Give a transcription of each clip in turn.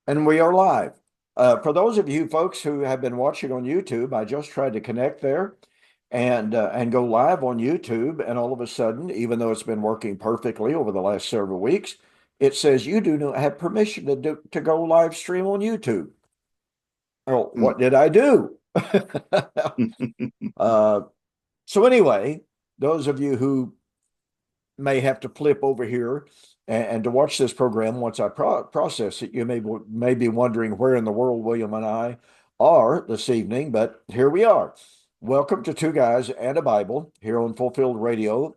And we are live. For those of you folks who have been watching on YouTube, I just tried to connect there and go live on YouTube, and all of a sudden, even though it's been working perfectly over the last several weeks, it says you do not have permission to go live stream on YouTube. Oh, what did I do? uh, so anyway, those of you who may have to flip over here and to watch this program once I process it. You may be wondering where in the world William and I are this evening, but here we are. Welcome to Two Guys and a Bible here on Fulfilled Radio,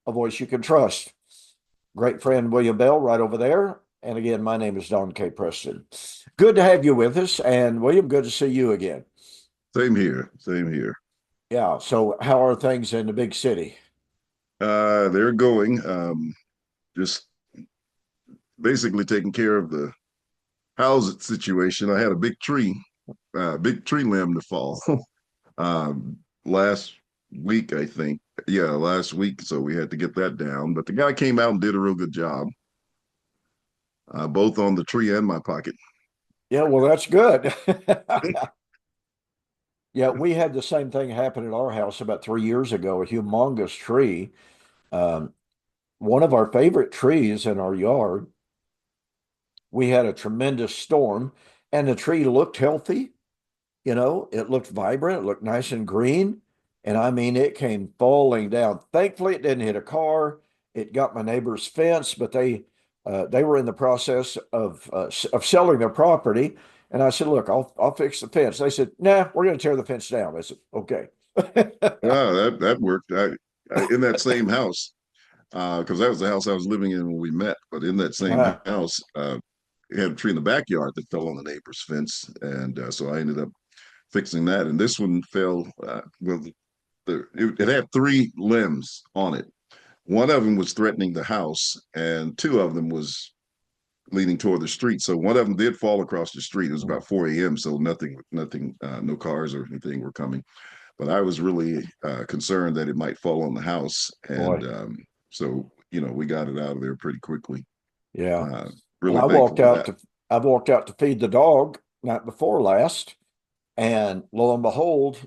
a voice you can trust. Great friend William Bell right over there. And again, my name is Don K. Preston. Good to have you with us. And William, good to see you again. Same here. Same here. Yeah. So, how are things in the big city? They're going. Just basically taking care of the house situation. I had a big tree limb to fall last week, I think. Yeah, last week. So we had to get that down. But the guy came out and did a real good job, both on the tree and my pocket. Yeah, well, that's good. Yeah, we had the same thing happen at our house about 3 years ago, a humongous tree. Um, One of our favorite trees in our yard, we had a tremendous storm, and the tree looked healthy. It looked vibrant, it looked nice and green. And I mean, it came falling down. Thankfully, it didn't hit a car. It got my neighbor's fence, but they were in the process of selling their property. And I said, "Look, I'll fix the fence." They said, "Nah, we're going to tear the fence down." I said, "Okay." Yeah, that worked. I in that same house, because that was the house I was living in when we met. But in that same Ah, house, it had a tree in the backyard that fell on the neighbor's fence, and so I ended up fixing that. And this one fell. Well, it had three limbs on it. One of them was threatening the house, and two of them was leaning toward the street. So one of them did fall across the street. It was about 4 a.m. So nothing, no cars or anything were coming. But I was really concerned that it might fall on the house, and boy. so we got it out of there pretty quickly. Yeah. Uh, Well, really thankful for that. I've walked out to feed the dog night before last, and lo and behold,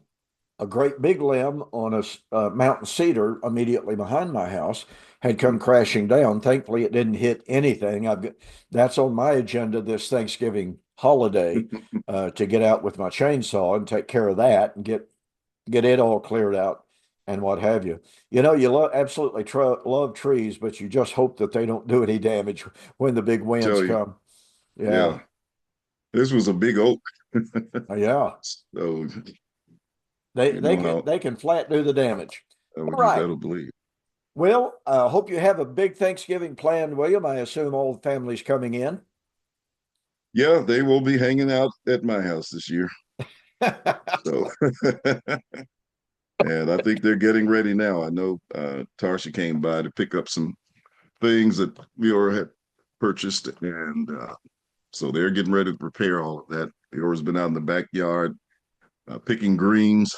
a great big limb on a mountain cedar immediately behind my house had come crashing down. Thankfully, it didn't hit anything. That's on my agenda this Thanksgiving holiday, to get out with my chainsaw and take care of that and get it all cleared out and what have you. Absolutely love trees, but you just hope that they don't do any damage when the big winds Tell you, come. Yeah, yeah, this was a big oak, yeah. so They you they know can how they can flat do the damage. I All would you right. better believe. Well, I hope you have a big Thanksgiving planned, William. I assume all the family's coming in. Yeah, they will be hanging out at my house this year. So, and I think they're getting ready now. I know Tarsha came by to pick up some things that Leora had purchased, and so they're getting ready to prepare all of that. Leora's been out in the backyard picking greens,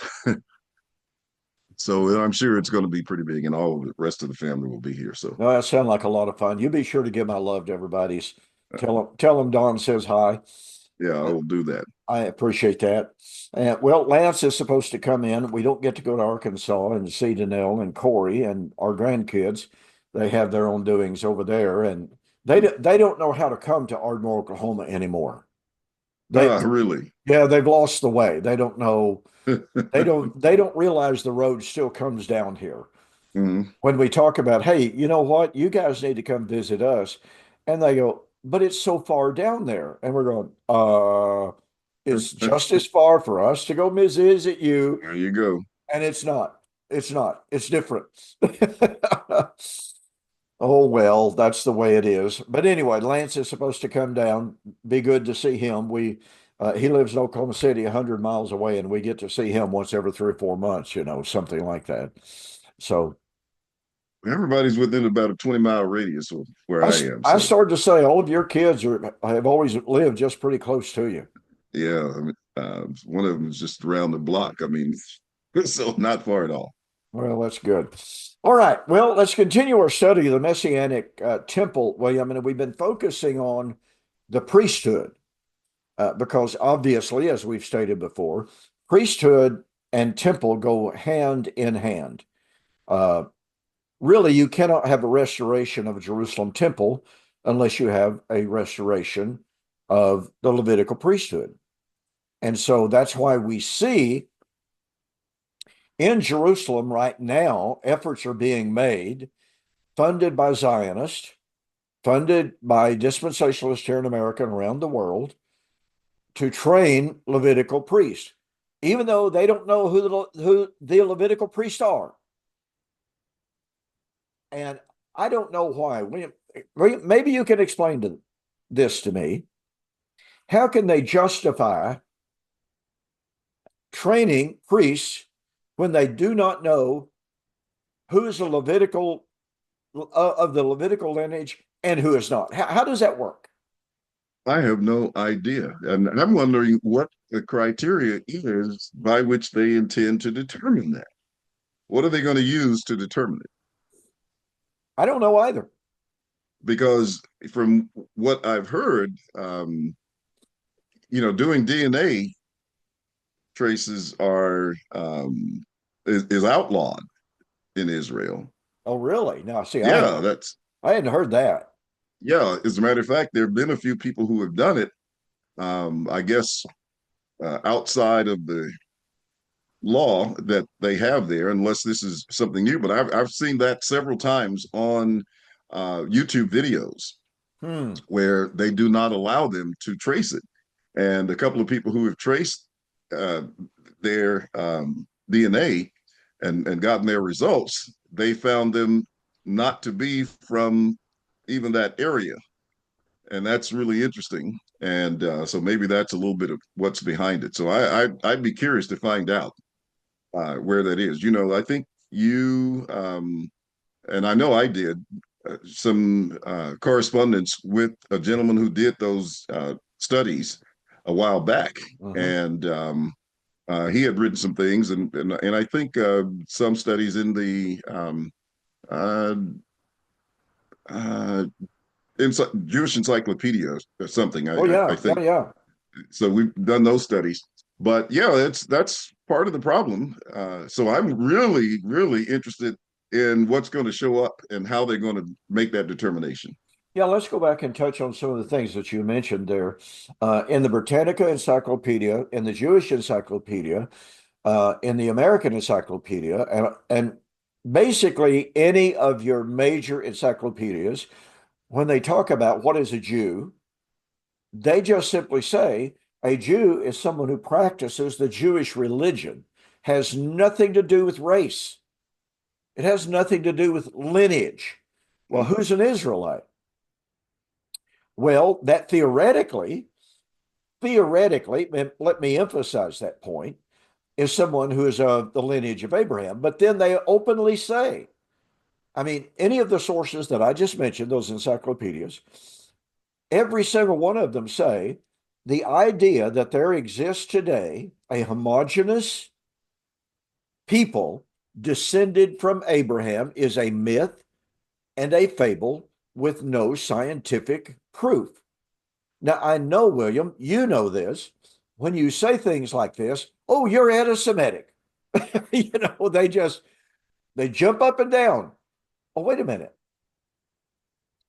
so I'm sure it's going to be pretty big, and all of the rest of the family will be here. So, No, that sounds like a lot of fun. You be sure to give my love to everybody's. Tell them Don says hi. yeah, I will do that. I appreciate that. Well, Lance is supposed to come in. We don't get to go to Arkansas and see Danelle and Corey and our grandkids. They have their own doings over there, and they don't know how to come to Ardmore, Oklahoma anymore. They Really? Yeah, they've lost the way. They don't know. They don't realize the road still comes down here. Mhm. When we talk about, hey, you know what? You guys need to come visit us. And they go, but it's so far down there. And we're going, it's just as far for us to go visit you. There you go. And it's not. It's not. It's different. Oh, well, that's the way it is. But anyway, Lance is supposed to come down. Be good to see him. He lives in Oklahoma City, 100 miles away, and we get to see him once every 3 or 4 months, something like that. So Everybody's within about a 20-mile radius of where I am. I So, started to say all of your kids have always lived just pretty close to you. yeah, I mean, one of them is just around the block. I mean, so not far at all. Well, that's good. All right. Well, let's continue our study of the Messianic temple, William. And we've been focusing on the priesthood. because obviously, as we've stated before, priesthood and temple go hand in hand. Uh, really, you cannot have a restoration of a Jerusalem temple unless you have a restoration of the Levitical priesthood. And so that's why we see in Jerusalem right now, efforts are being made, funded by Zionists, funded by dispensationalists here in America and around the world, to train Levitical priests, even though they don't know who the Levitical priests are. And I don't know why. Maybe you can explain this to me. How can they justify training priests when they do not know who is a Levitical of the Levitical lineage and who is not? How does that work? I have no idea. And I'm wondering what the criteria is by which they intend to determine that. What are they going to use to determine it? I don't know either. Because from what I've heard, doing DNA traces is outlawed in Israel. Oh, really? No, see, Yeah, that's I hadn't heard that. yeah. As a matter of fact, there have been a few people who have done it. I guess outside of the law that they have there, unless this is something new. But I've seen that several times on YouTube videos Hmm. where they do not allow them to trace it. And a couple of people who have traced uh, their DNA and gotten their results, they found them not to be from even that area. And that's really interesting. And so maybe that's a little bit of what's behind it. So I'd be curious to find out where that is. I think you and I know I did some correspondence with a gentleman who did those studies a while back, Mhm. and he had written some things, and I think some studies in the uh, uh, Jewish Encyclopedia or something. Oh I yeah, yeah, think yeah. so. We've done those studies, but yeah, that's part of the problem. So I'm really, really interested in what's going to show up and how they're going to make that determination. Yeah, let's go back and touch on some of the things that you mentioned there. In the Britannica Encyclopedia, in the Jewish Encyclopedia, in the American Encyclopedia, and basically any of your major encyclopedias, when they talk about what is a Jew, they just simply say a Jew is someone who practices the Jewish religion, has nothing to do with race. It has nothing to do with lineage. Well, Mm-hmm. who's an Israelite? Well, that theoretically, let me emphasize that point, is someone who is of the lineage of Abraham. But then they openly say, I mean, any of the sources that I just mentioned, those encyclopedias, every single one of them say the idea that there exists today a homogeneous people descended from Abraham is a myth and a fable with no scientific proof. Now, I know, William, you know this. When you say things like this, oh, you're anti Semitic. They jump up and down. Oh, wait a minute.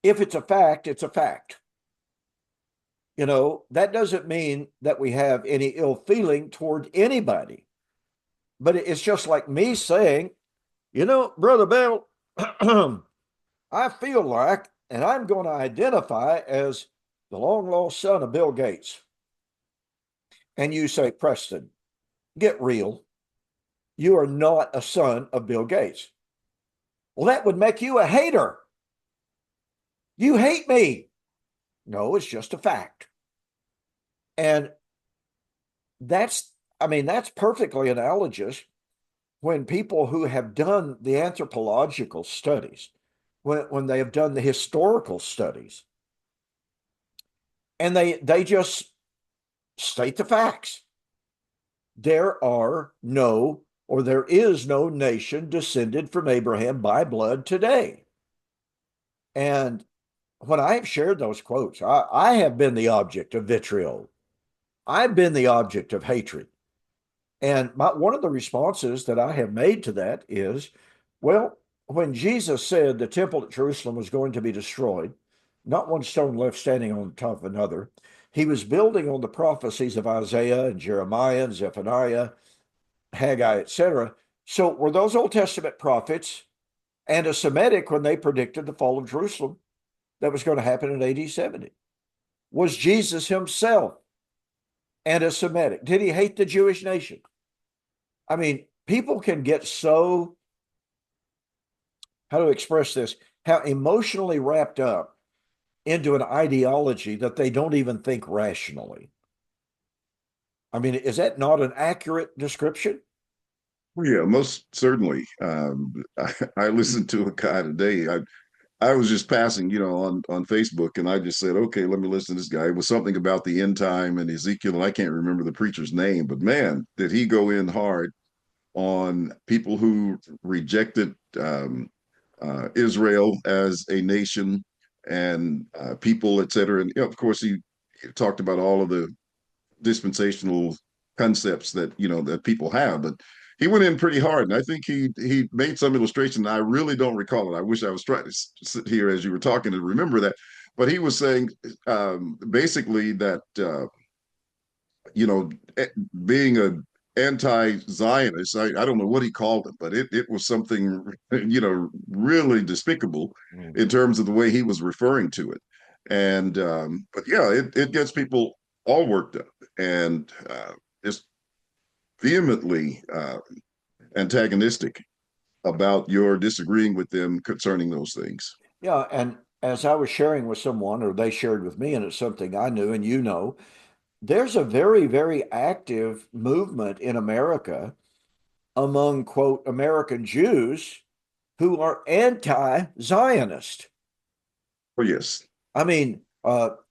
If it's a fact, it's a fact. That doesn't mean that we have any ill feeling toward anybody. But it's just like me saying, Brother Bill, I feel like, and I'm going to identify as the long lost son of Bill Gates. And you say, Preston, get real. You are not a son of Bill Gates. Well, that would make you a hater. You hate me. No, it's just a fact. And that's perfectly analogous when people who have done the anthropological studies, when they have done the historical studies, and they just state the facts. There are no, or there is no nation descended from Abraham by blood today. And when I have shared those quotes, I have been the object of vitriol. I've been the object of hatred. And one of the responses that I have made to that is, well, when Jesus said the temple at Jerusalem was going to be destroyed, not one stone left standing on top of another, he was building on the prophecies of Isaiah and Jeremiah and Zephaniah, Haggai, etc. So were those Old Testament prophets anti-Semitic when they predicted the fall of Jerusalem that was going to happen in AD 70? Was Jesus himself anti-Semitic? Did he hate the Jewish nation? I mean, people can get so, how to express this, how emotionally wrapped up into an ideology that they don't even think rationally. I mean, is that not an accurate description? Well, yeah, most certainly. I listened to a guy today. I was just passing, on Facebook, and I just said, okay, let me listen to this guy. It was something about the end time and Ezekiel, and I can't remember the preacher's name, but man, did he go in hard on people who rejected Israel as a nation and people, et cetera. And of course, he talked about all of the dispensational concepts that that people have, but he went in pretty hard, and I think he made some illustration. I really don't recall it. I wish I was trying to sit here as you were talking and remember that, but he was saying basically that you know being a anti-Zionist, I don't know what he called it, but it was something really despicable in terms of the way he was referring to it. And but yeah, it gets people all worked up and just vehemently antagonistic about your disagreeing with them concerning those things. Yeah, and as I was sharing with someone, or they shared with me, and it's something I knew and there's a very, very active movement in America among, quote, American Jews who are anti-Zionist. Oh yes. I mean,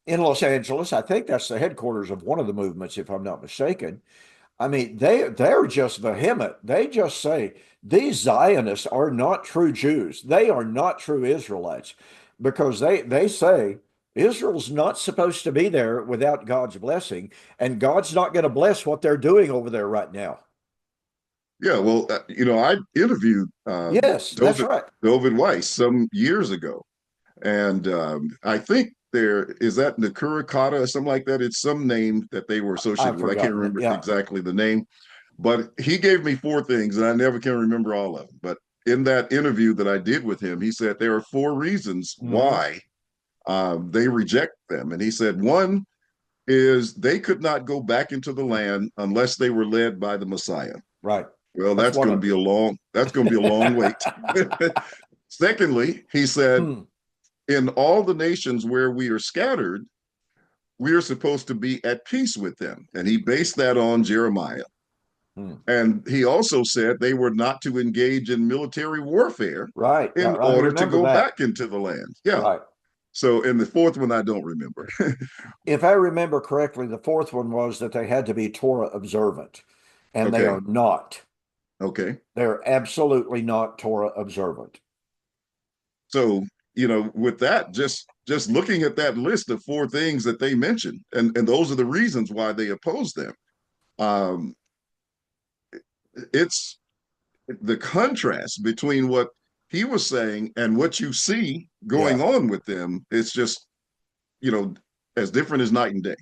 in Los Angeles, I think that's the headquarters of one of the movements, if I'm not mistaken. I mean, they're just vehement. They just say these Zionists are not true Jews. They are not true Israelites because they say Israel's not supposed to be there without God's blessing, and God's not going to bless what they're doing over there right now. Yeah, well, I interviewed Yes, that's David right. David Weiss some years ago, and I think there is that Nakura Kata or something like that. It's some name that they were I've associated with. I can't forgotten it. remember Yeah, exactly the name, but he gave me four things, and I never can remember all of them. But in that interview that I did with him, he said there are four reasons hmm, why they reject them, and he said one is they could not go back into the land unless they were led by the Messiah. right. Well, That's one of that's going to be a long wait. Secondly, he said, hmm, in all the nations where we are scattered, we are supposed to be at peace with them. And he based that on Jeremiah. hmm. And he also said they were not to engage in military warfare Right, in right, right. I order to remember go that. back into the land. Yeah. Right. So, in the fourth one, I don't remember. If I remember correctly, the fourth one was that they had to be Torah observant, and they Okay. are not. Okay. They're absolutely not Torah observant. So, with that, just looking at that list of four things that they mentioned, and those are the reasons why they oppose them. Um, it's the contrast between what he was saying and what you see Yeah. going on with them. It's just, you know, as different as night and day.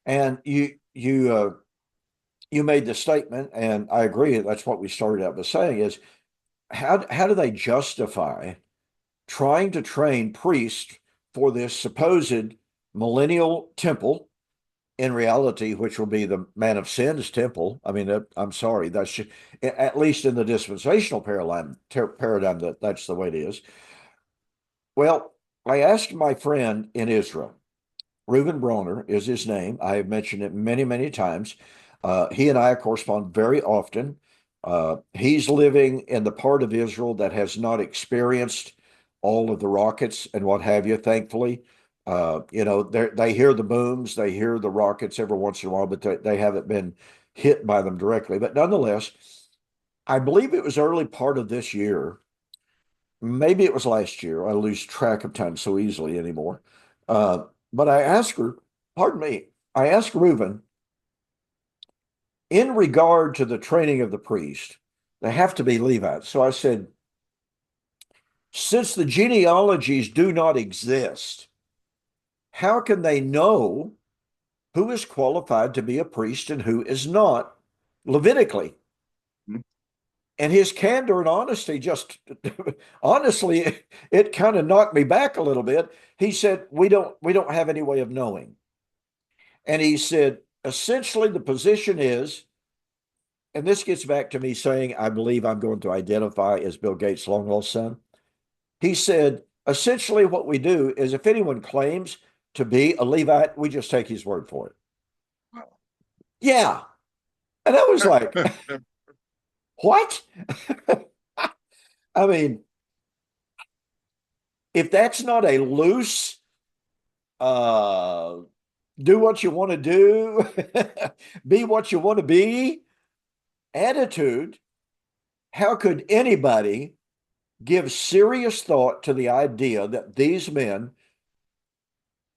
And you made the statement, and I agree. That's what we started out by saying is how do they justify trying to train priests for this supposed millennial temple in reality, which will be the man of sin's temple? I mean, I'm sorry, that's just, at least in the dispensational paradigm that's the way it is. Well, I asked my friend in Israel, Reuben Bronner is his name. I have mentioned it many, many times. He and I correspond very often. He's living in the part of Israel that has not experienced all of the rockets and what have you, thankfully. They hear the booms, they hear the rockets every once in a while, but they haven't been hit by them directly. But nonetheless, I believe it was early part of this year. Maybe it was last year. I lose track of time so easily anymore. But I asked her, pardon me, I asked Reuben, in regard to the training of the priest, they have to be Levites. So I said, since the genealogies do not exist, how can they know who is qualified to be a priest and who is not Levitically? Mhm. And his candor and honesty just honestly, it kind of knocked me back a little bit. He said, we don't have any way of knowing. And he said, essentially, the position is, and this gets back to me saying, I believe I'm going to identify as Bill Gates' long lost son. He said, essentially, what we do is if anyone claims to be a Levite, we just take his word for it. Yeah. And I was like, what? I mean, if that's not a loose, uh, do what you want to do, be what you want to be attitude, how could anybody give serious thought to the idea that these men,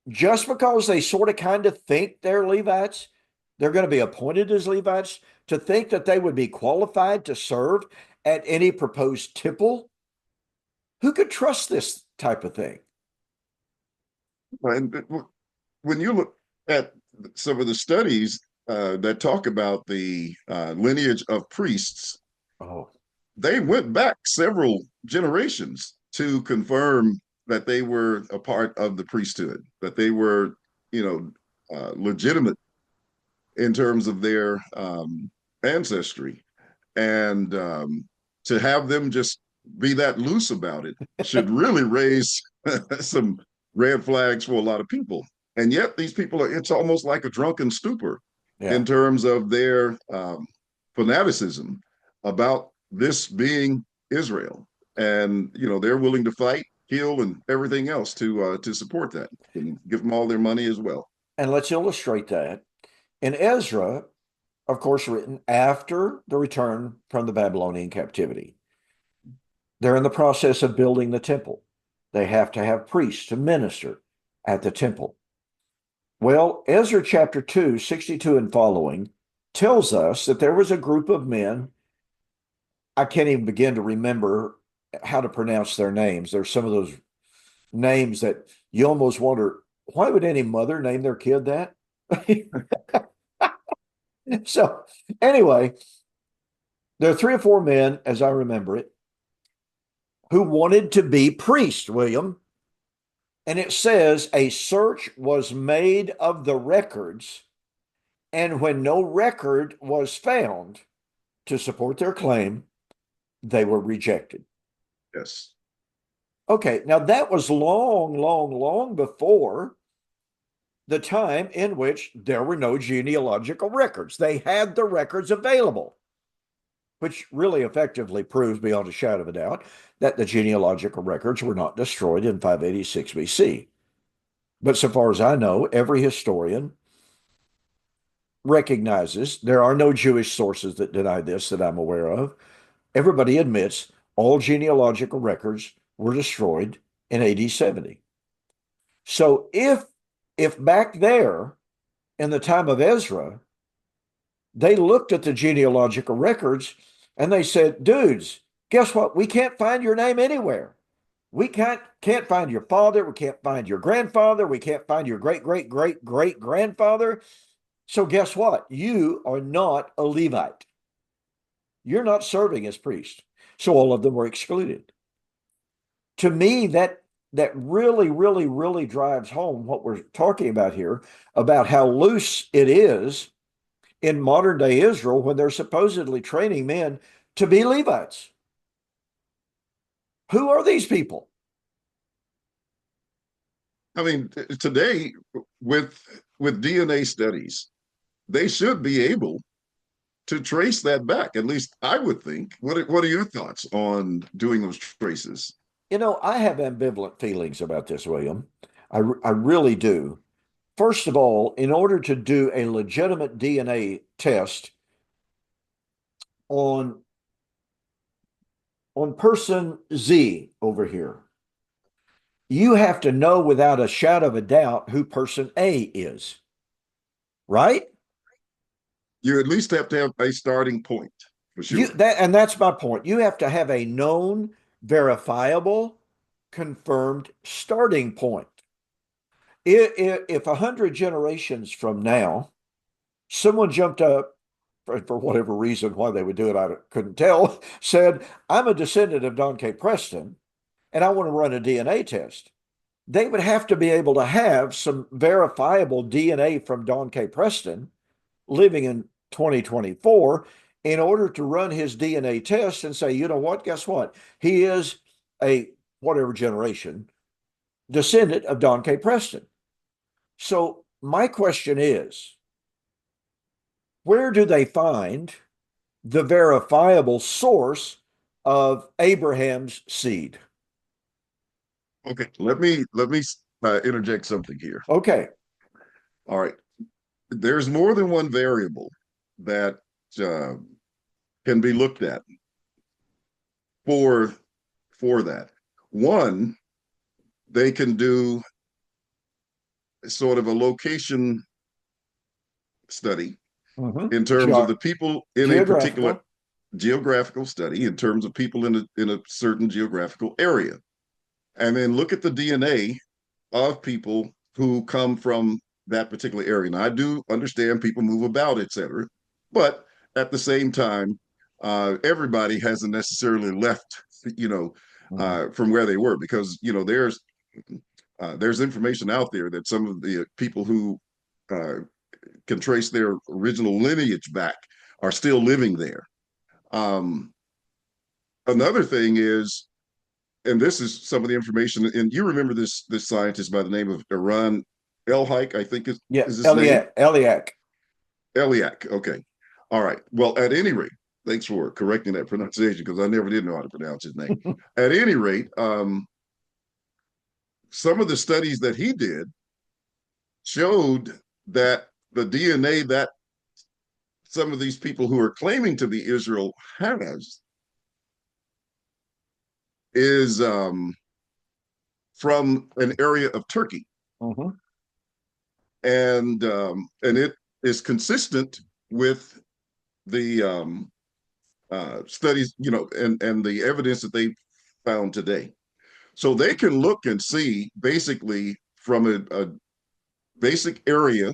just because they sort of kind of think they're Levites, they're going to be appointed as Levites, to think that they would be qualified to serve at any proposed temple? Who could trust this type of thing? And when you look at some of the studies that talk about the lineage of priests, Oh, they went back several generations to confirm that they were a part of the priesthood, that they were, legitimate in terms of their ancestry. And to have them just be that loose about it should really raise some red flags for a lot of people. And yet, these people are, it's almost like a drunken stupor yeah. in terms of their fanaticism about this being Israel. And, they're willing to fight, kill, and everything else to support that and give them all their money as well. And let's illustrate that. In Ezra, of course, written after the return from the Babylonian captivity, they're in the process of building the temple. They have to have priests to minister at the temple. Well, Ezra chapter 2, 62 and following tells us that there was a group of men. I can't even begin to remember how to pronounce their names. There's some of those names that you almost wonder, why would any mother name their kid that? So, anyway, there are three or four men, as I remember it, who wanted to be priests, William. And it says a search was made of the records, and when no record was found to support their claim, they were rejected. Yes. Okay, now that was long, long, long before the time in which there were no genealogical records. They had the records available, which really effectively proves beyond a shadow of a doubt that the genealogical records were not destroyed in 586 BC. But so far as I know, every historian recognizes there are no Jewish sources that deny this that I'm aware of. Everybody admits all genealogical records were destroyed in AD 70. So if back there in the time of Ezra, they looked at the genealogical records and they said, dudes, guess what? We can't find your name anywhere. We can't find your father. We can't find your grandfather. We can't find your great, great, great, great grandfather. So guess what? You are not a Levite. You're not serving as priest. So all of them were excluded. To me, that really, really, really drives home what we're talking about here about how loose it is in modern day Israel when they're supposedly training men to be Levites. Who are these people? I mean, today with DNA studies, they should be able to trace that back. At least I would think. What are your thoughts on doing those traces? I have ambivalent feelings about this, William. I really do. First of all, in order to do a legitimate DNA test on person Z over here, you have to know without a shadow of a doubt who person A is, right? You at least have to have a starting point for sure. And that's my point. You have to have a known, verifiable, confirmed starting point. If 100 generations from now, someone jumped up for whatever reason, why they would do it, I couldn't tell, said, I'm a descendant of Don K. Preston and I want to run a DNA test. They would have to be able to have some verifiable DNA from Don K. Preston living in 2024 in order to run his DNA test and say, you know what, guess what? He is a whatever generation descendant of Don K. Preston. So my question is, where do they find the verifiable source of Abraham's seed? Okay, let me interject something here. Okay. All right, there's more than one variable that uh, can be looked at for that. One, they can do sort of a location study in terms of the people in a particular geographical study, in terms of people in a certain geographical area, and then look at the DNA of people who come from that particular area. Now, I do understand people move about, etc., but at the same time, everybody hasn't necessarily left, from where they were, because there's information out there that some of the people who can trace their original lineage back are still living there. Another thing is, and this is some of the information, and you remember this scientist by the name of Eran Elhaik, I think is his name? Eliak. Okay. All right. Well, at any rate, thanks for correcting that pronunciation, because I never did know how to pronounce his name. At any rate, some of the studies that he did showed that the DNA that some of these people who are claiming to be Israel has is from an area of Turkey. Mm-hmm. And it is consistent with the studies, and the evidence that they found today. So they can look and see basically from a basic area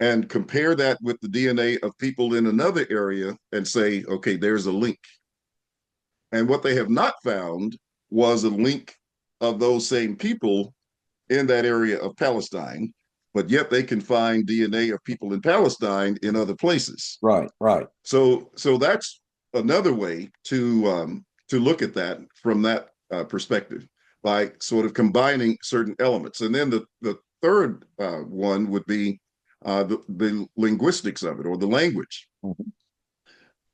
and compare that with the DNA of people in another area and say, okay, there's a link. And what they have not found was a link of those same people in that area of Palestine, but yet they can find DNA of people in Palestine in other places. Right, right. So that's another way to look at that from that perspective, by sort of combining certain elements. And then the third one would be the linguistics of it, or the language. Mm-hmm.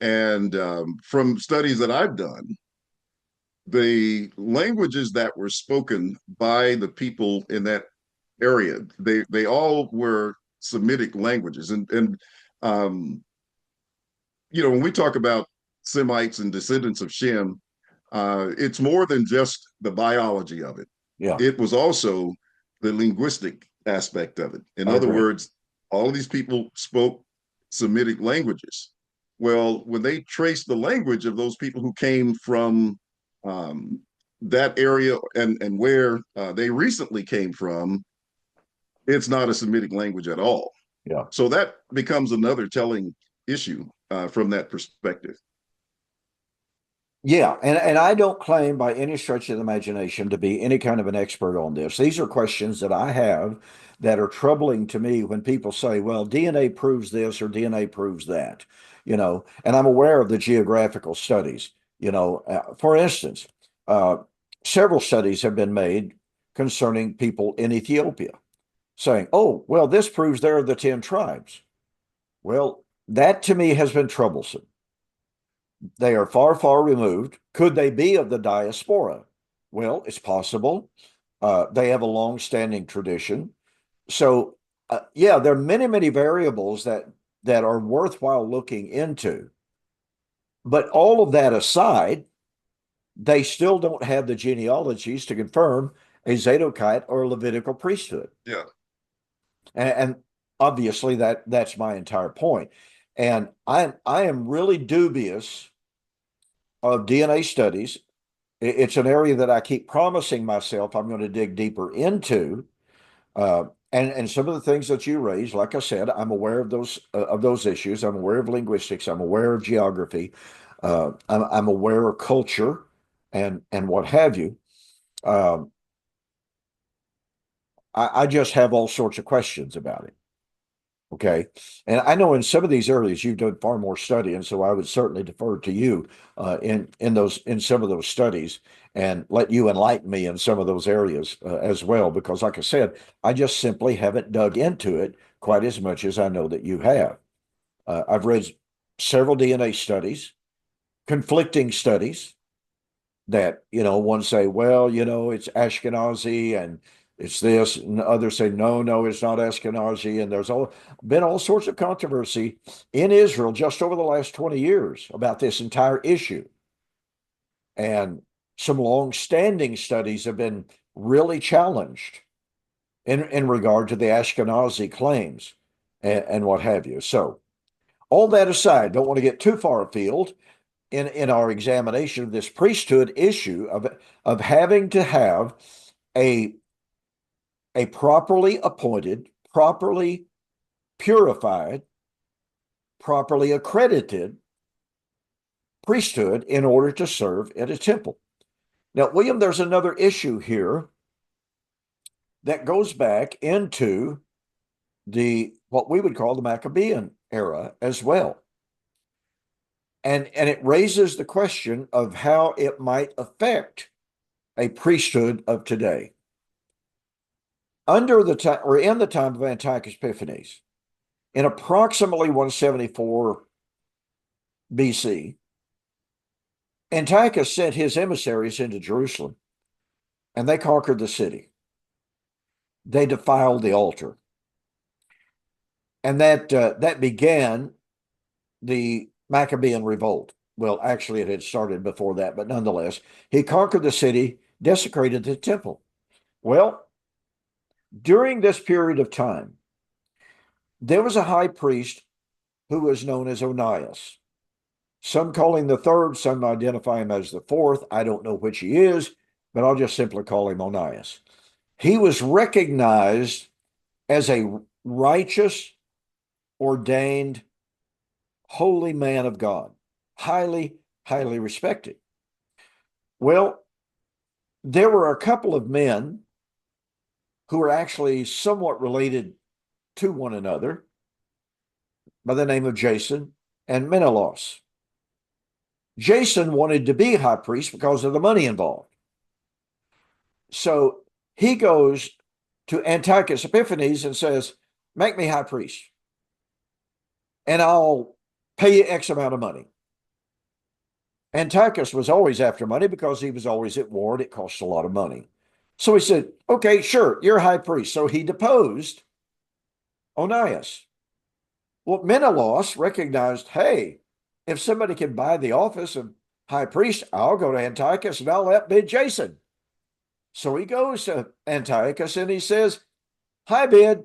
And from studies that I've done, the languages that were spoken by the people in that area, they all were Semitic languages. And when we talk about Semites and descendants of Shem, it's more than just the biology of it. Yeah. It was also the linguistic aspect of it. In other words, all of these people spoke Semitic languages. Well, when they traced the language of those people who came from that area and where they recently came from, it's not a Semitic language at all. Yeah. So that becomes another telling issue from that perspective. Yeah, and I don't claim by any stretch of the imagination to be any kind of an expert on this. These are questions that I have that are troubling to me when people say, well, DNA proves this or DNA proves that, and I'm aware of the geographical studies. For instance, several studies have been made concerning people in Ethiopia saying, oh, well, this proves there are the 10 tribes. Well, that to me has been troublesome. They are far, far removed. Could they be of the diaspora? Well, it's possible. They have a long-standing tradition. So, yeah, there are many, many variables that are worthwhile looking into. But all of that aside, they still don't have the genealogies to confirm a Zadokite or a Levitical priesthood. Yeah. And obviously that's my entire point. And I am really dubious of DNA studies. It's an area that I keep promising myself I'm going to dig deeper into. And some of the things that you raised, like I said, I'm aware of those issues. I'm aware of linguistics. I'm aware of geography. I'm aware of culture and what have you. Um, I just have all sorts of questions about it. Okay. And I know in some of these areas you've done far more study, and so I would certainly defer to you in some of those studies and let you enlighten me in some of those areas as well, because like I said, I just simply haven't dug into it quite as much as I know that you have. I've read several DNA studies, conflicting studies that, one say, well, it's Ashkenazi and it's this, and others say, no, no, it's not Ashkenazi. And there's been all sorts of controversy in Israel just over the last 20 years about this entire issue. And some long-standing studies have been really challenged in regard to the Ashkenazi claims and what have you. So all that aside, don't want to get too far afield in our examination of this priesthood issue of having to have a a properly appointed, properly purified, properly accredited priesthood in order to serve at a temple. Now, William, there's another issue here that goes back into the what we would call the Maccabean era as well. And it raises the question of how it might affect a priesthood of today. Under the time or in the time of Antiochus Epiphanes, in approximately 174 BC, Antiochus sent his emissaries into Jerusalem, and they conquered the city. They defiled the altar, and that began the Maccabean revolt. Well, actually, it had started before that, but nonetheless, he conquered the city, desecrated the temple. Well, during this period of time, there was a high priest who was known as Onias. Some call him the third, some identify him as the fourth. I don't know which he is, but I'll just simply call him Onias. He was recognized as a righteous, ordained, holy man of God, highly, highly respected. Well, there were a couple of men who were actually somewhat related to one another by the name of Jason and Menelaus. Jason wanted to be high priest because of the money involved. So he goes to Antiochus Epiphanes and says, make me high priest, and I'll pay you X amount of money. Antiochus was always after money because he was always at war and it cost a lot of money. So he said, okay, sure, you're high priest. So he deposed Onias. Well, Menelaus recognized, hey, if somebody can buy the office of high priest, I'll go to Antiochus and I'll outbid Jason. So he goes to Antiochus and he says, high bid.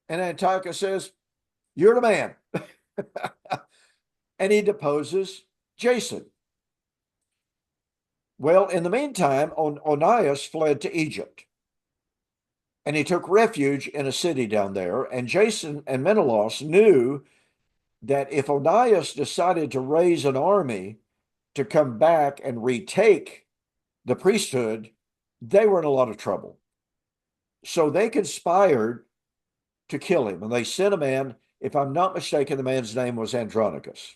And Antiochus says, you're the man. And he deposes Jason. Well, in the meantime, Onias fled to Egypt. And he took refuge in a city down there. And Jason and Menelaus knew that if Onias decided to raise an army to come back and retake the priesthood, they were in a lot of trouble. So they conspired to kill him. And they sent a man, if I'm not mistaken, the man's name was Andronicus.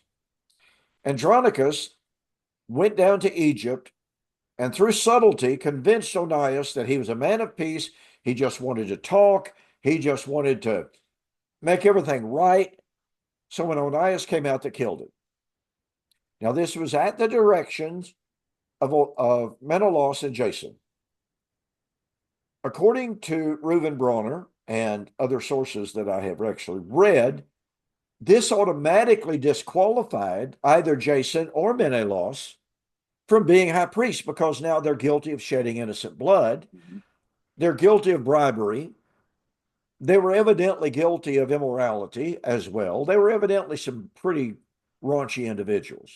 Andronicus went down to Egypt and through subtlety convinced Onias that he was a man of peace. He just wanted to talk. He just wanted to make everything right. So when Onias came out, they killed him. Now, this was at the directions of Menelaus and Jason. According to Reuven Bronner and other sources that I have actually read, this automatically disqualified either Jason or Menelaus from being high priest because now they're guilty of shedding innocent blood. They're guilty of bribery. They were evidently guilty of immorality as well. They were evidently some pretty raunchy individuals.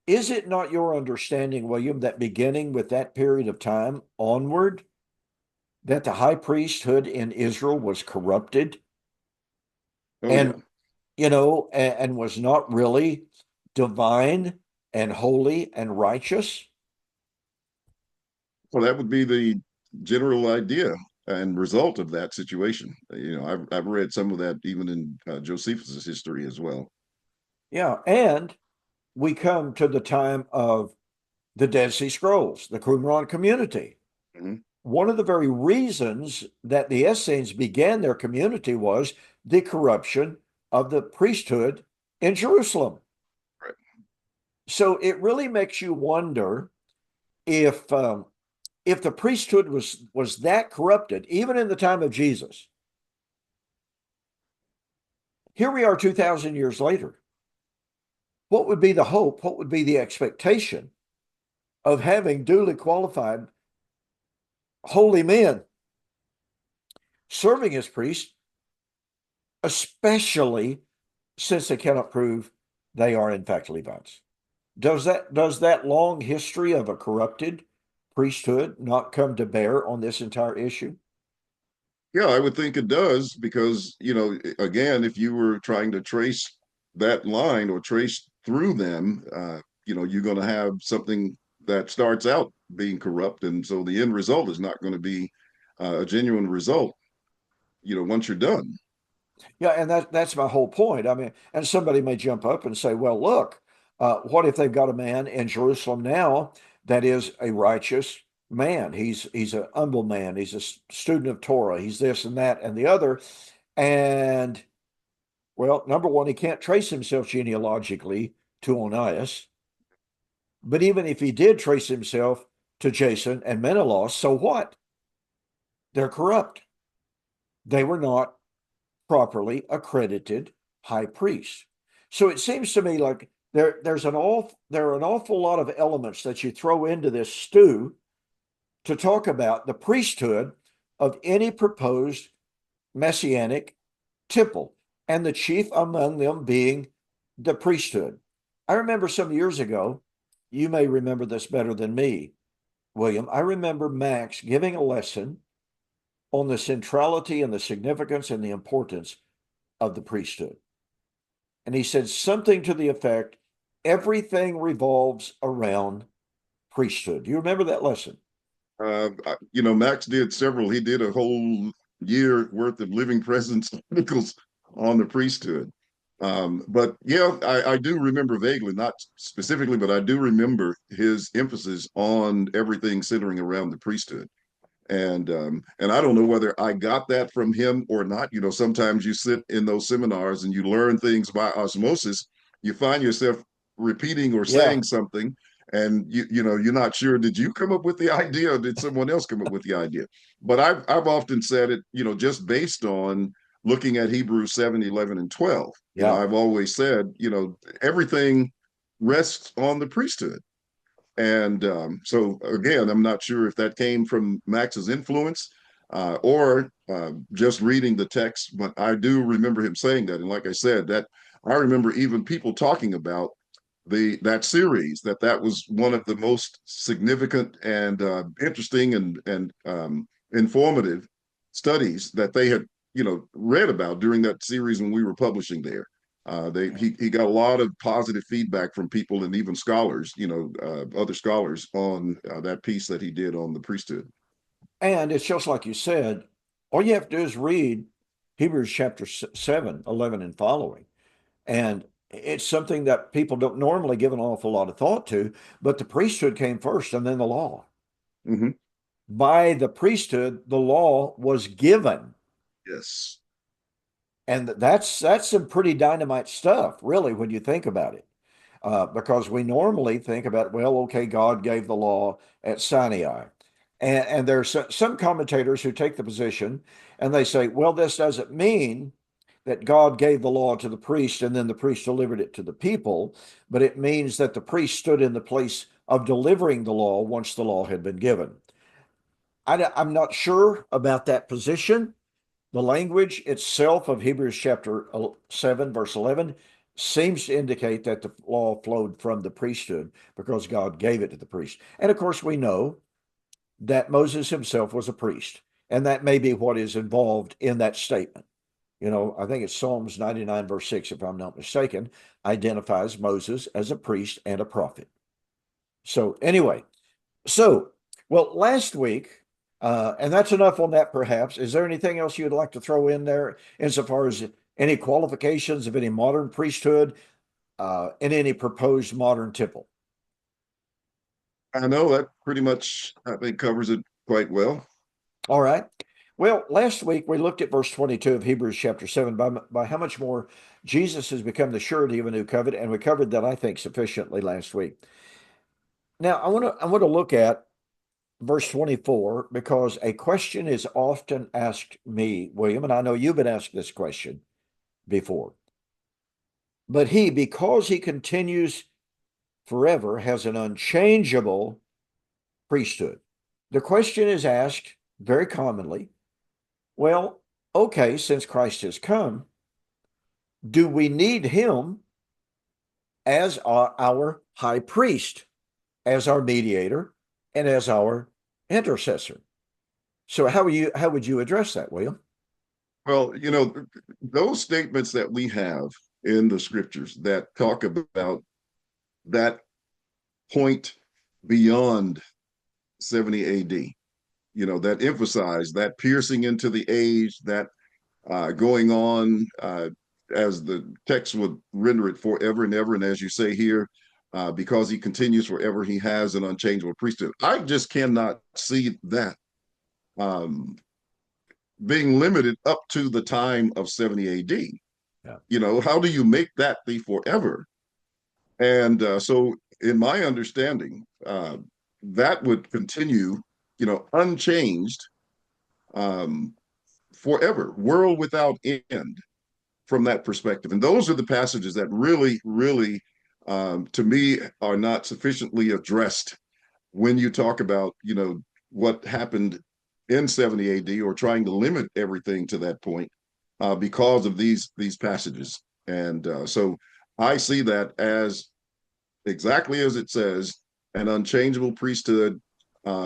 Is it not your understanding, William, that beginning with that period of time onward, that the high priesthood in Israel was corrupted Oh yeah. and, and was not really divine and holy and righteous? Well, that would be the general idea and result of that situation. I've read some of that even in Josephus' history as well. Yeah. And we come to the time of the Dead Sea Scrolls, the Qumran community. Mhm. One of the very reasons that the Essenes began their community was the corruption of the priesthood in Jerusalem. Right. So it really makes you wonder if the priesthood was that corrupted, even in the time of Jesus. Here we are 2,000 years later. What would be the hope? What would be the expectation of having duly qualified holy men serving as priests, especially since they cannot prove they are in fact Levites? Does that long history of a corrupted priesthood not come to bear on this entire issue? Yeah, I would think it does because, again, if you were trying to trace that line or trace through them, you're going to have something that starts out being corrupt. And so the end result is not going to be a genuine result, once you're done. Yeah, and that's my whole point. I mean, and somebody may jump up and say, "Well, look, what if they've got a man in Jerusalem now that is a righteous man? He's an humble man. He's a student of Torah. He's this and that and the other." And well, number one, he can't trace himself genealogically to Onias. But even if he did trace himself to Jason and Menelaus, so what? They're corrupt. They were not properly accredited high priests. So it seems to me like there are an awful lot of elements that you throw into this stew to talk about the priesthood of any proposed messianic temple, and the chief among them being the priesthood. I remember some years ago, you may remember this better than me, William. I remember Max giving a lesson on the centrality and the significance and the importance of the priesthood. And he said something to the effect, everything revolves around priesthood. Do you remember that lesson? Max did several. He did a whole year worth of living presence articles on the priesthood. But yeah, I do remember vaguely, not specifically, but I do remember his emphasis on everything centering around the priesthood. And I don't know whether I got that from him or not. Sometimes you sit in those seminars and you learn things by osmosis. You find yourself repeating or Yeah. saying something, and you're not sure, did you come up with the idea or did someone else come up with the idea? But I've often said it, just based on looking at Hebrews 7, 11, and 12. Yeah. I've always said, everything rests on the priesthood. And so again, I'm not sure if that came from Max's influence or just reading the text, but I do remember him saying that. And like I said, that I remember even people talking about that series, that was one of the most significant and interesting and informative studies that they had read about during that series when we were publishing there. He got a lot of positive feedback from people and even scholars, other scholars on that piece that he did on the priesthood. And it's just like you said, all you have to do is read Hebrews chapter 7, 11, and following. And it's something that people don't normally give an awful lot of thought to, but the priesthood came first and then the law. Mm-hmm. By the priesthood, the law was given. Yes. And that's some pretty dynamite stuff, really, when you think about it. Because we normally think about, well, okay, God gave the law at Sinai. And there's some commentators who take the position and they say, well, this doesn't mean that God gave the law to the priest and then the priest delivered it to the people, but it means that the priest stood in the place of delivering the law once the law had been given. I'm not sure about that position. The language itself of Hebrews chapter 7, verse 11, seems to indicate that the law flowed from the priesthood because God gave it to the priest. And of course, we know that Moses himself was a priest, and that may be what is involved in that statement. You know, I think it's Psalms 99, verse 6, if I'm not mistaken, identifies Moses as a priest and a prophet. So, anyway, so, well, last week, and that's enough on that, perhaps. Is there anything else you'd like to throw in there insofar as any qualifications of any modern priesthood in any proposed modern temple? I know that pretty much, I think, covers it quite well. All right. Well, last week we looked at verse 22 of Hebrews chapter 7 by how much more Jesus has become the surety of a new covenant, and we covered that, I think, sufficiently last week. Now, I want to look at verse 24 because a question is often asked me, William, and I know you've been asked this question before. But he, because he continues forever, has an unchangeable priesthood. The question is asked very commonly, well, okay, since Christ has come, do we need him as our high priest, as our mediator, and as our intercessor? So how would you address that, William? Well, those statements that we have in the scriptures that talk about that point beyond 70 AD, that emphasize that piercing into the age, that going on, as the text would render it, forever and ever. And as you say here, because he continues forever, he has an unchangeable priesthood. I just cannot see that um, being limited up to the time of 70 AD. Yeah. How do you make that be forever? And so, in my understanding, that would continue, unchanged, um, forever, world without end from that perspective. And those are the passages that really, really, to me, are not sufficiently addressed when you talk about, what happened in 70 AD or trying to limit everything to that point because of these passages. And so I see that as exactly as it says, an unchangeable priesthood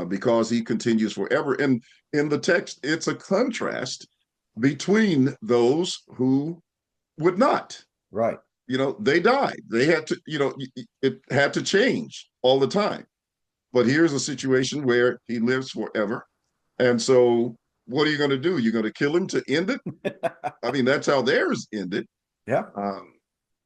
because he continues forever. And in the text, it's a contrast between those who would not. Right. They died. They had to, it had to change all the time. But here's a situation where he lives forever. And so what are you going to do? You're going to kill him to end it? I mean, that's how theirs ended. Yeah. Um,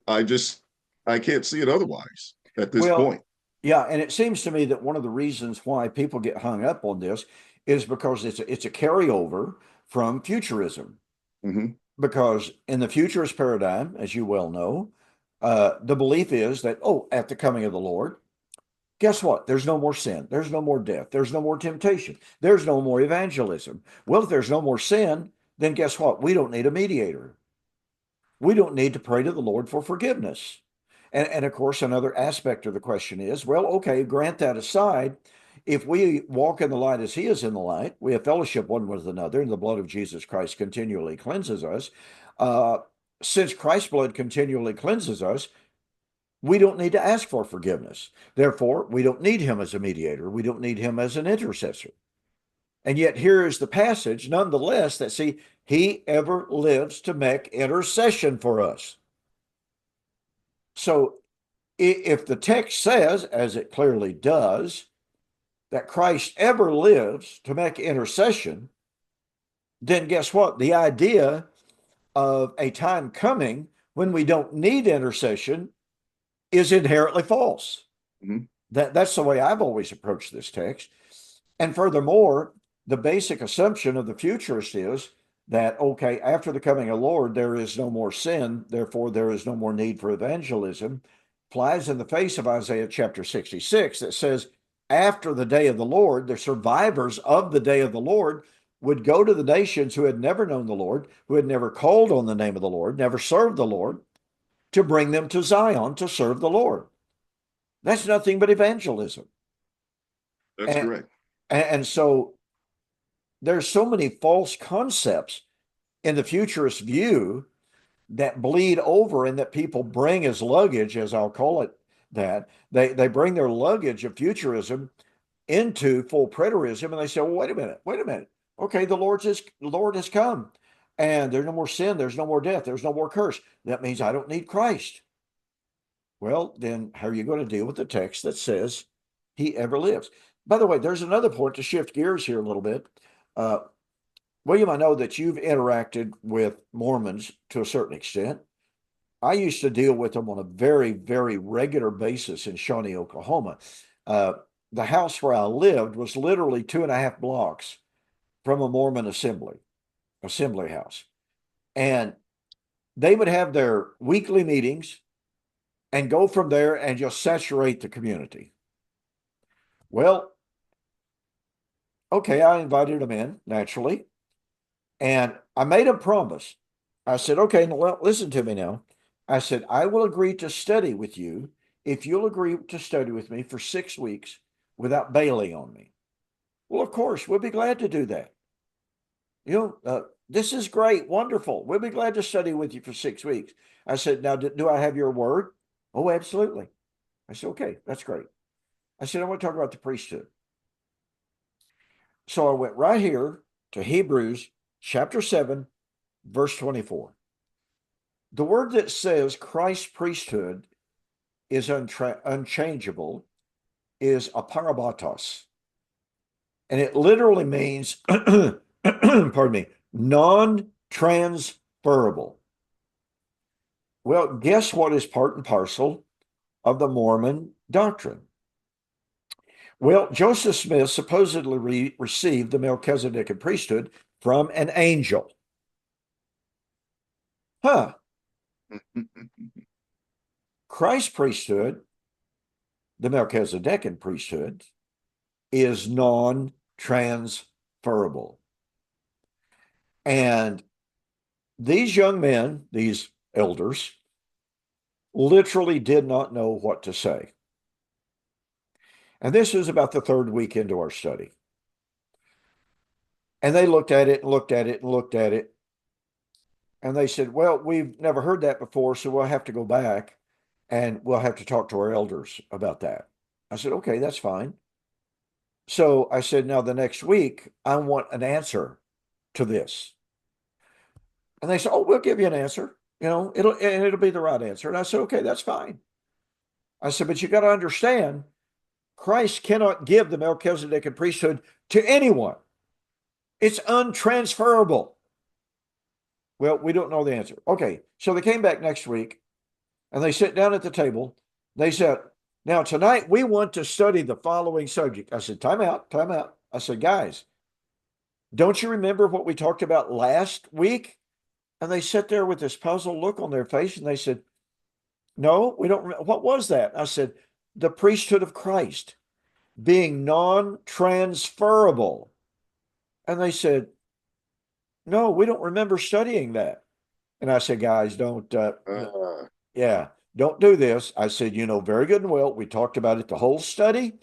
I just, I can't see it otherwise at this Well, point. yeah, and it seems to me that one of the reasons why people get hung up on this is because it's a carryover from futurism. Mm-hmm. Because in the futurist paradigm, as you well know, the belief is that, oh, at the coming of the Lord, guess what? There's no more sin. There's no more death. There's no more temptation. There's no more evangelism. Well, if there's no more sin, then guess what? We don't need a mediator. We don't need to pray to the Lord for forgiveness. And of course, another aspect of the question is, well, okay, grant that aside. If we walk in the light as he is in the light, we have fellowship one with another, and the blood of Jesus Christ continually cleanses us. Uh, since Christ's blood continually cleanses us, we don't need to ask for forgiveness. Therefore, we don't need him as a mediator. We don't need him as an intercessor. And yet, here is the passage, nonetheless, that see, he ever lives to make intercession for us. So, if the text says, as it clearly does, that Christ ever lives to make intercession, then guess what? The idea of a time coming when we don't need intercession is inherently false. Mm-hmm. That's the way I've always approached this text. And furthermore, the basic assumption of the futurist is that, okay, after the coming of the Lord, there is no more sin, therefore there is no more need for evangelism, flies in the face of Isaiah chapter 66 that says, after the day of the Lord, the survivors of the day of the Lord would go to the nations who had never known the Lord, who had never called on the name of the Lord, never served the Lord, to bring them to Zion to serve the Lord. That's nothing but evangelism. That's And, correct. and so there's so many false concepts in the futurist view that bleed over and that people bring as luggage, as I'll call it that. They bring their luggage of futurism into full preterism, and they say, well, wait a minute, wait a minute. Okay, the Lord has come, and there's no more sin, there's no more death, there's no more curse. That means I don't need Christ. Well, then how are you going to deal with the text that says he ever lives? By the way, there's another point to shift gears here a little bit. Uh, William, I know that you've interacted with Mormons to a certain extent. I used to deal with them on a very, very regular basis in Shawnee, Oklahoma. Uh, the house where I lived was literally 2.5 blocks from a Mormon assembly house. And they would have their weekly meetings and go from there and just saturate the community. Well, okay, I invited them in naturally, and I made a promise. I said, okay, now listen to me now. I said, I will agree to study with you if you'll agree to study with me for 6 weeks without bailing on me. Well, of course, we'll be glad to do that. This is great, wonderful. We'll be glad to study with you for 6 weeks. I said, now, do I have your word? Oh, absolutely. I said, okay, that's great. I said, I want to talk about the priesthood. So I went right here to Hebrews chapter 7, verse 24. The word that says Christ's priesthood is unchangeable is aparabatos. And it literally means, pardon me, non-transferable. Well, guess what is part and parcel of the Mormon doctrine? Well, Joseph Smith supposedly received the Melchizedekian priesthood from an angel. Huh. Christ's priesthood, the Melchizedekian priesthood, is non-transferable. And these young men, these elders, literally did not know what to say. And this was about the third week into our study. And they looked at it and looked at it and looked at it. And they said, well, we've never heard that before, so we'll have to go back and we'll have to talk to our elders about that. I said, okay, that's fine. So I said, now the next week, I want an answer to this. And they said, oh, we'll give you an answer. It'll be the right answer. And I said, okay, that's fine. I said, but you got to understand, Christ cannot give the Melchizedekian priesthood to anyone. It's untransferable. Well, we don't know the answer. Okay, so they came back next week and they sit down at the table. They said, now tonight we want to study the following subject. I said, time out, time out. I said, guys, don't you remember what we talked about last week? And they sat there with this puzzled look on their face and they said, no, we don't. What was that? I said, the priesthood of Christ being non-transferable. And they said, no, we don't remember studying that. And I said, guys, don't do this. I said, very good and well, we talked about it the whole study.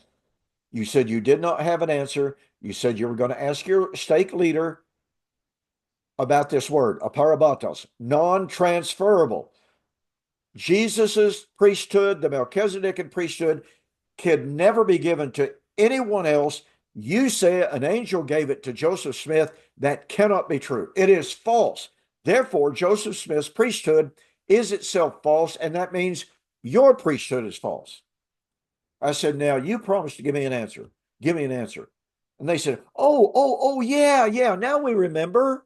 You said you did not have an answer. You said you were going to ask your stake leader about this word, aparabatos, non-transferable. Jesus's priesthood, the Melchizedekian priesthood, could never be given to anyone else. You say an angel gave it to Joseph Smith. That cannot be true. It is false. Therefore, Joseph Smith's priesthood is itself false, and that means your priesthood is false. I said, now you promised to give me an answer. Give me an answer. And they said, oh, yeah, now we remember.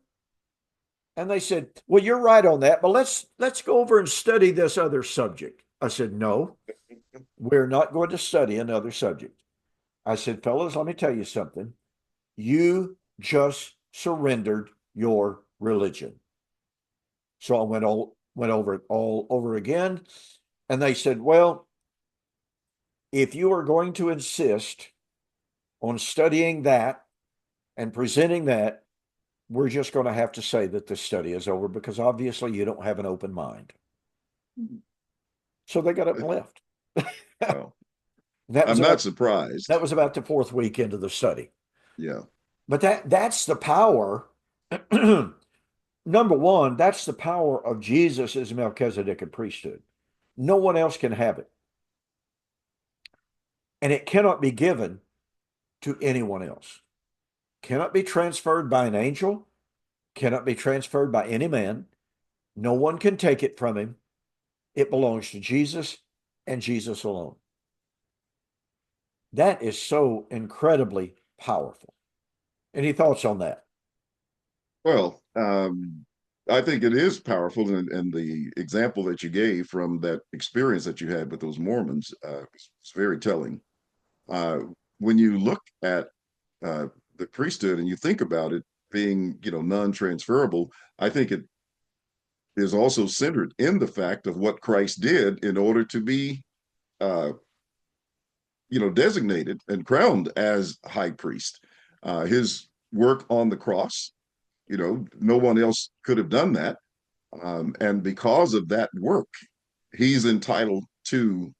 And they said, well, you're right on that, but let's go over and study this other subject. I said, no, we're not going to study another subject. I said, fellas, let me tell you something. You just surrendered your religion. So I went over it all over again. And they said, well, if you are going to insist on studying that and presenting that, we're just going to have to say that this study is over because obviously you don't have an open mind. So they got up and left. Well, I'm not surprised. That was about the fourth week into the study. Yeah. But that's the power. Number one, that's the power of Jesus as Melchizedek priesthood. No one else can have it. And it cannot be given to anyone else. Cannot be transferred by an angel, cannot be transferred by any man. No one can take it from him. It belongs to Jesus and Jesus alone. That is so incredibly powerful. Any thoughts on that? Well, I think it is powerful, and the example that you gave from that experience that you had with those Mormons was very telling. Uh, when you look at uh, the priesthood and you think about it being, non-transferable, I think it is also centered in the fact of what Christ did in order to be, uh, designated and crowned as high priest. His work on the cross, no one else could have done that. And because of that work, he's entitled to,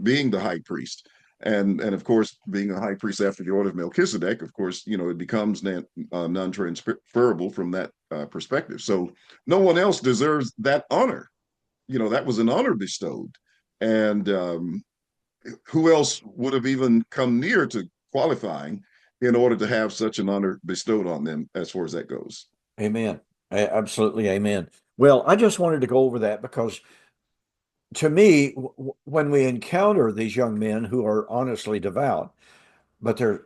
being the high priest. And of course, being a high priest after the order of Melchizedek, of course, it becomes non-transferable from that perspective. So no one else deserves that honor. That was an honor bestowed. And who else would have even come near to qualifying in order to have such an honor bestowed on them as far as that goes? Amen. Absolutely. Amen. Well, I just wanted to go over that because to me, when we encounter these young men who are honestly devout, but they're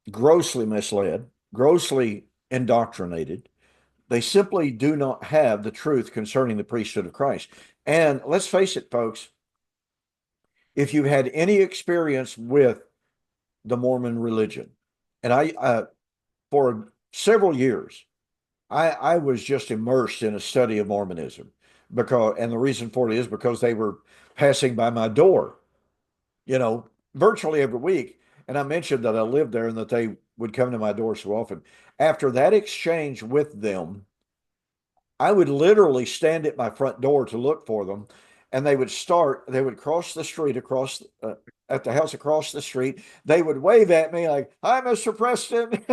grossly misled, grossly indoctrinated, they simply do not have the truth concerning the priesthood of Christ. And let's face it, folks, if you've had any experience with the Mormon religion, and for several years, I was just immersed in a study of Mormonism and the reason for it is because they were passing by my door, you know, virtually every week. And I mentioned that I lived there and that they would come to my door so often. After that exchange with them, I would literally stand at my front door to look for them, and they would cross the street at the house across the street. They would wave at me like, "Hi, Mr. Preston."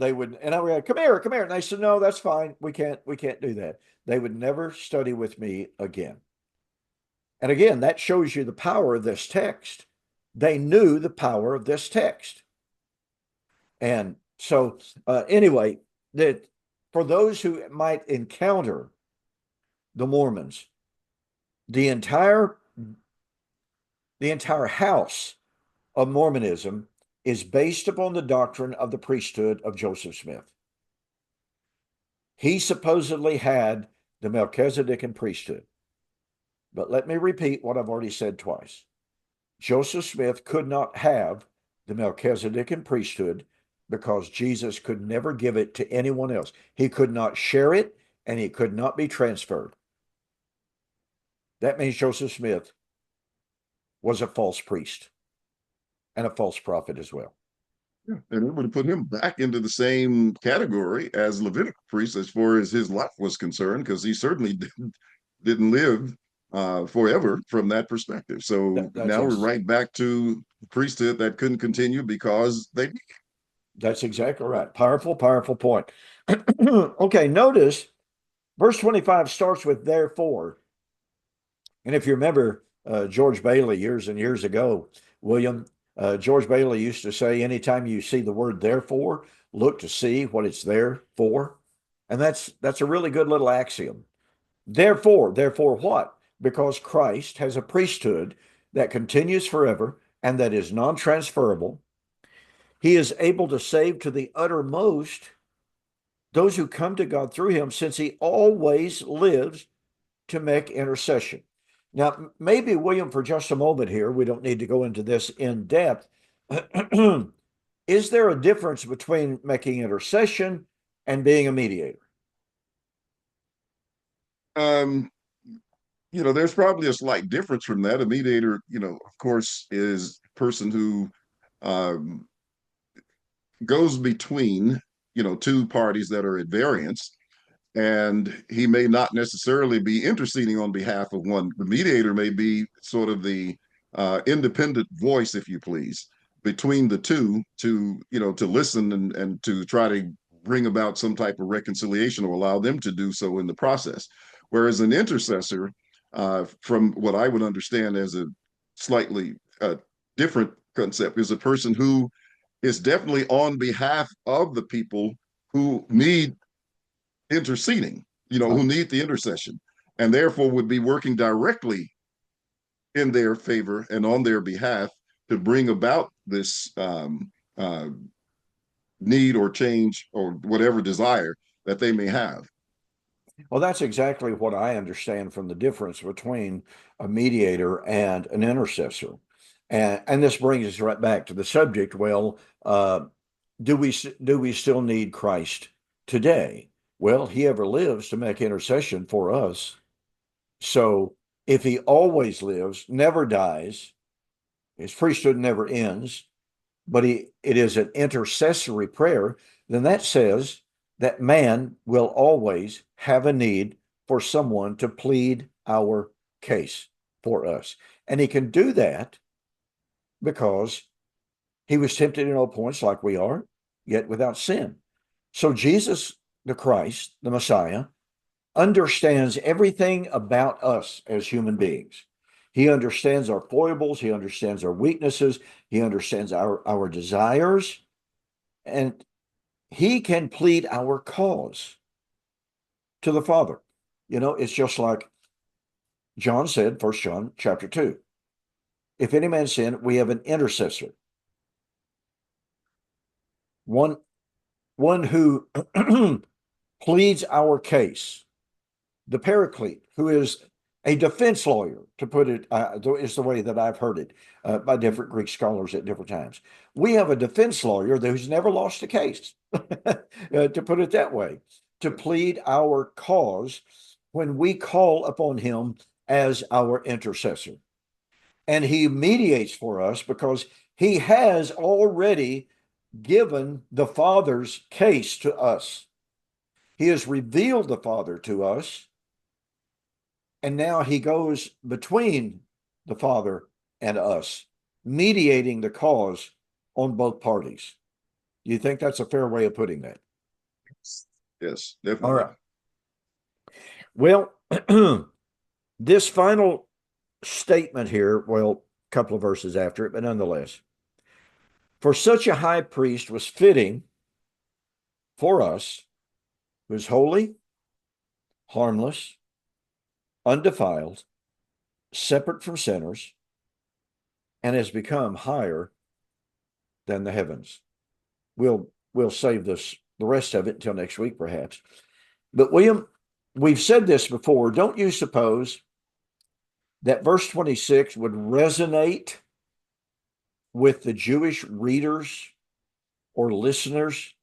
They would, and I would go, come here. And they said, no, that's fine. We can't do that. They would never study with me again. And again, that shows you the power of this text. They knew the power of this text. And so, anyway, that for those who might encounter the Mormons, the entire house of Mormonism is based upon the doctrine of the priesthood of Joseph Smith. He supposedly had the Melchizedekan priesthood. But let me repeat what I've already said twice. Joseph Smith could not have the Melchizedekan priesthood because Jesus could never give it to anyone else. He could not share it and he could not be transferred. That means Joseph Smith was a false priest and a false prophet as well. Yeah. And it would have put him back into the same category as Levitical priest as far as his life was concerned, because he certainly didn't live forever from that perspective. So now we're right back to priesthood that couldn't continue because they. That's exactly right. Powerful, powerful point. Okay, notice verse 25 starts with therefore. And if you remember George Bailey years and years ago, William, George Bailey used to say, anytime you see the word therefore, look to see what it's there for. And that's a really good little axiom. Therefore what? Because Christ has a priesthood that continues forever and that is non-transferable. He is able to save to the uttermost those who come to God through him, since he always lives to make intercession. Now, maybe, William, for just a moment here, we don't need to go into this in depth. Is there a difference between making intercession and being a mediator? There's probably a slight difference from that. A mediator, of course, is a person who um, goes between, two parties that are at variance, and he may not necessarily be interceding on behalf of one. The mediator may be sort of the independent voice, if you please. between the two to, to listen and to try to bring about some type of reconciliation or allow them to do so in the process. Whereas an intercessor, from what I would understand as a slightly different concept, is a person who is definitely on behalf of the people who need interceding, who need the intercession, and therefore would be working directly in their favor and on their behalf to bring about this need or change or whatever desire that they may have. Well, that's exactly what I understand from the difference between a mediator and an intercessor. And this brings us right back to the subject. Well, do we still need Christ today? Well, he ever lives to make intercession for us. So if he always lives, never dies, his priesthood never ends, but it is an intercessory prayer, then that says that man will always have a need for someone to plead our case for us. And he can do that because he was tempted in all points like we are, yet without sin. So Jesus, the Christ, the Messiah, understands everything about us as human beings. He understands our foibles, he understands our weaknesses, he understands our desires, and he can plead our cause to the Father. It's just like John said, 1 John chapter 2. If any man sin, we have an intercessor. One who pleads our case. The paraclete, who is a defense lawyer, to put it, is the way that I've heard it by different Greek scholars at different times. We have a defense lawyer who's never lost a case, to put it that way, to plead our cause when we call upon him as our intercessor. And he mediates for us because he has already given the Father's case to us. He has revealed the Father to us. And now he goes between the Father and us, mediating the cause on both parties. Do you think that's a fair way of putting that? Yes, All definitely. right. Well, this final statement here, well, a couple of verses after it, but nonetheless, for such a high priest was fitting for us, who is holy, harmless, undefiled, separate from sinners, and has become higher than the heavens. We'll save the rest of it until next week, perhaps. But William, we've said this before. Don't you suppose that verse 26 would resonate with the Jewish readers or listeners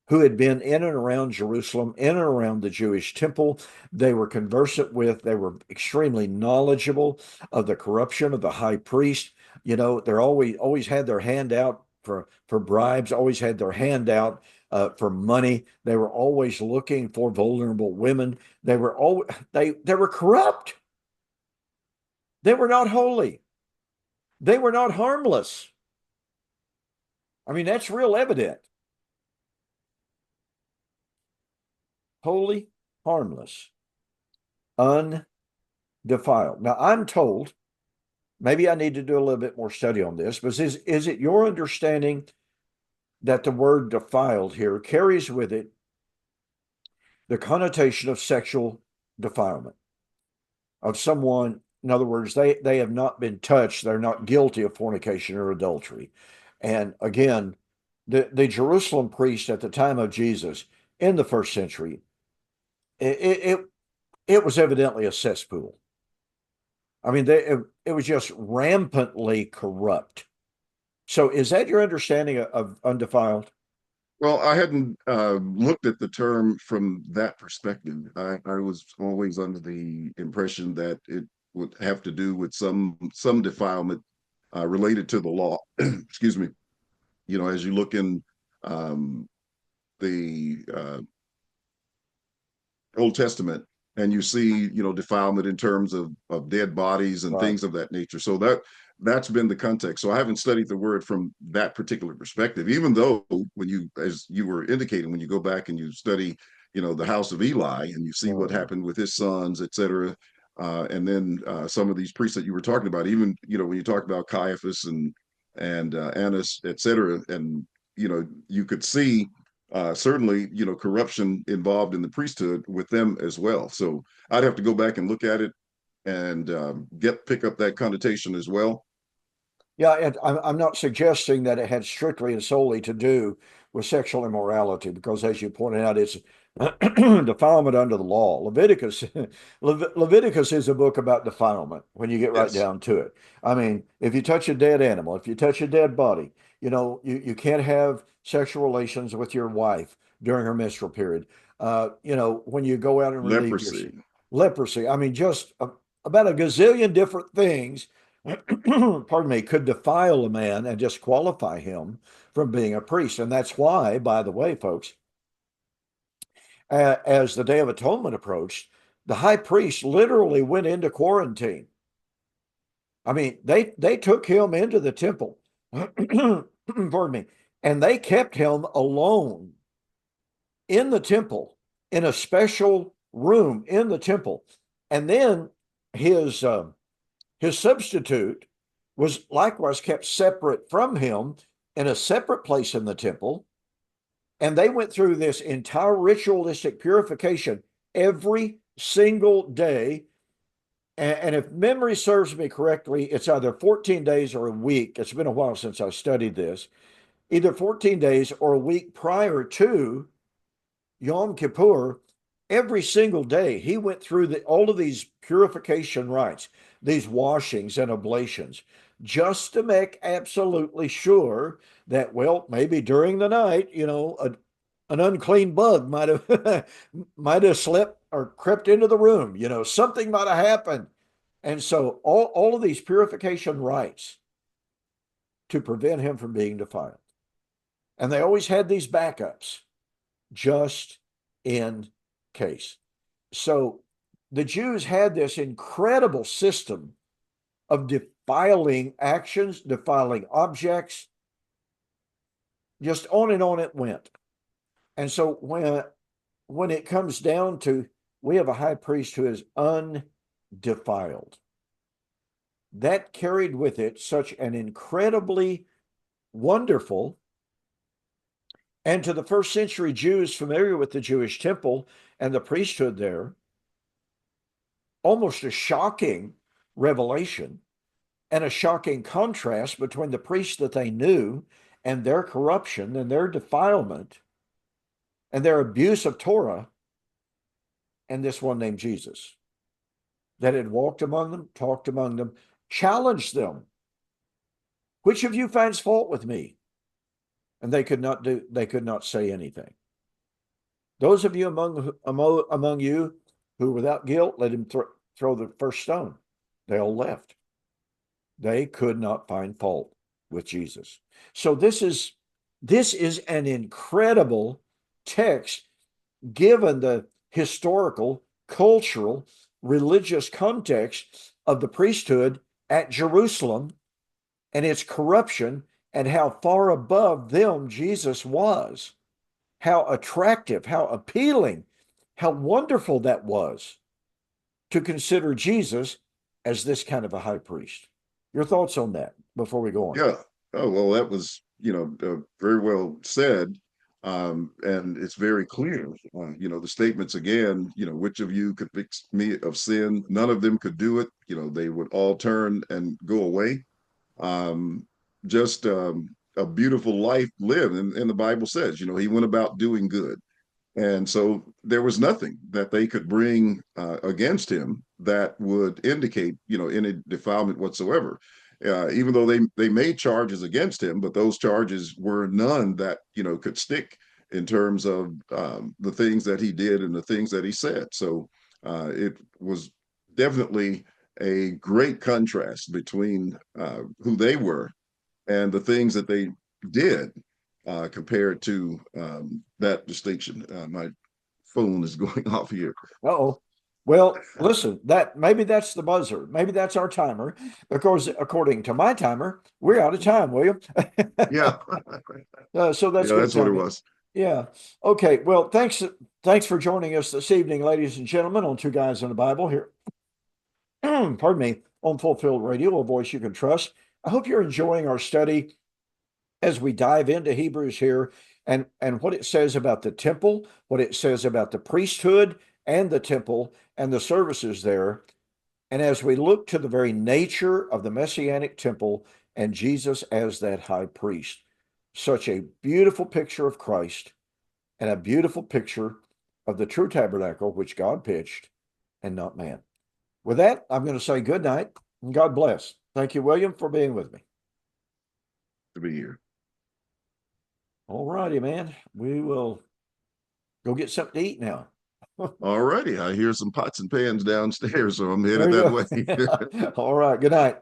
who had been in and around Jerusalem, in and around the Jewish temple? They were conversant with, they were extremely knowledgeable of the corruption of the high priest. They're always had their hand out for bribes, always had their hand out for money. They were always looking for vulnerable women. They were corrupt. They were not holy. They were not harmless. I mean, that's real evident. Holy, harmless, undefiled. Now, I'm told, maybe I need to do a little bit more study on this, but is it your understanding that the word defiled here carries with it the connotation of sexual defilement of someone? In other words, they have not been touched. They're not guilty of fornication or adultery. And again, the Jerusalem priest at the time of Jesus in the first century, it, it was evidently a cesspool. I mean, it was just rampantly corrupt. So is that your understanding of undefiled? Well, I hadn't looked at the term from that perspective. I was always under the impression that it would have to do with some defilement related to the law. Excuse me. As you look in the Old Testament and you see, defilement in terms of dead bodies and Right. things of that nature. So that's been the context. So I haven't studied the word from that particular perspective, even though when you, as you were indicating, when you go back and you study, the house of Eli and you see what Uh, happened with his sons, et cetera. And then some of these priests that you were talking about, even, when you talk about Caiaphas and Annas, et cetera, and, you could see certainly, corruption involved in the priesthood with them as well. So I'd have to go back and look at it and pick up that connotation as well. Yeah, and I'm not suggesting that it had strictly and solely to do with sexual immorality, because as you pointed out, it's defilement under the law. Leviticus is a book about defilement when you get right Yes. down to it. I mean, if you touch a dead animal, if you touch a dead body, you can't have sexual relations with your wife during her menstrual period. When you go out and relieve your Leprosy. leprosy, I mean, just about a gazillion different things pardon me, could defile a man and disqualify him from being a priest. And that's why, by the way, folks, as the Day of Atonement approached, the high priest literally went into quarantine. I mean, they took him into the temple, pardon me, and they kept him alone in the temple in a special room in the temple. And then his his substitute was likewise kept separate from him in a separate place in the temple. And they went through this entire ritualistic purification every single day. And if memory serves me correctly, it's either 14 days or a week. It's been a while since I studied this. Either 14 days or a week prior to Yom Kippur, every single day he went through all of these purification rites, these washings and oblations, just to make absolutely sure that, well, maybe during the night, an unclean bug might have might have slipped or crept into the room. Something might have happened. And so all of these purification rites to prevent him from being defiled. And they always had these backups just in case. So the Jews had this incredible system of defiling actions, defiling objects, just on and on it went. And so when it comes down to, we have a high priest who is undefiled. That carried with it such an incredibly wonderful, and to the first century Jews familiar with the Jewish temple and the priesthood there, almost a shocking revelation and a shocking contrast between the priests that they knew and their corruption and their defilement and their abuse of Torah, and this one named Jesus that had walked among them, talked among them, challenged them. Which of you finds fault with me? And they could not say anything. Those of you among you who without guilt, let him throw the first stone. They all left. They could not find fault with Jesus. So this is an incredible text given the historical, cultural, religious context of the priesthood at Jerusalem and its corruption, and how far above them Jesus was, how attractive, how appealing, how wonderful that was to consider Jesus as this kind of a high priest. Your thoughts on that before we go on? Yeah. Oh, well, that was, very well said. And it's very clear, the statements again, which of you could fix me of sin? None of them could do it. They would all turn and go away. Um, just a beautiful life lived. And the Bible says, he went about doing good. And so there was nothing that they could bring against him that would indicate, any defilement whatsoever. Even though they made charges against him, but those charges were none that could stick in terms of the things that he did and the things that he said. So it was definitely a great contrast between who they were and the things that they did compared to that distinction. My phone is going off here. Uh-oh. Well, listen, that maybe that's the buzzer. Maybe that's our timer. Because according to my timer, we're out of time, William. Yeah. So that's Yeah, good that's what it timing. was. Yeah. Okay. Well, thanks for joining us this evening, ladies and gentlemen, on Two Guys in the Bible here. Pardon me, on Fulfilled Radio, a voice you can trust. I hope you're enjoying our study as we dive into Hebrews here and what it says about the temple, what it says about the priesthood and the temple and the services there. And as we look to the very nature of the messianic temple and Jesus as that high priest, such a beautiful picture of Christ and a beautiful picture of the true tabernacle which God pitched and not man. With that, I'm going to say good night and God bless. Thank you, William, for being with me. To be here. All righty, man. We will go get something to eat now. All righty. I hear some pots and pans downstairs, so I'm There headed that you way. go. All right. Good night.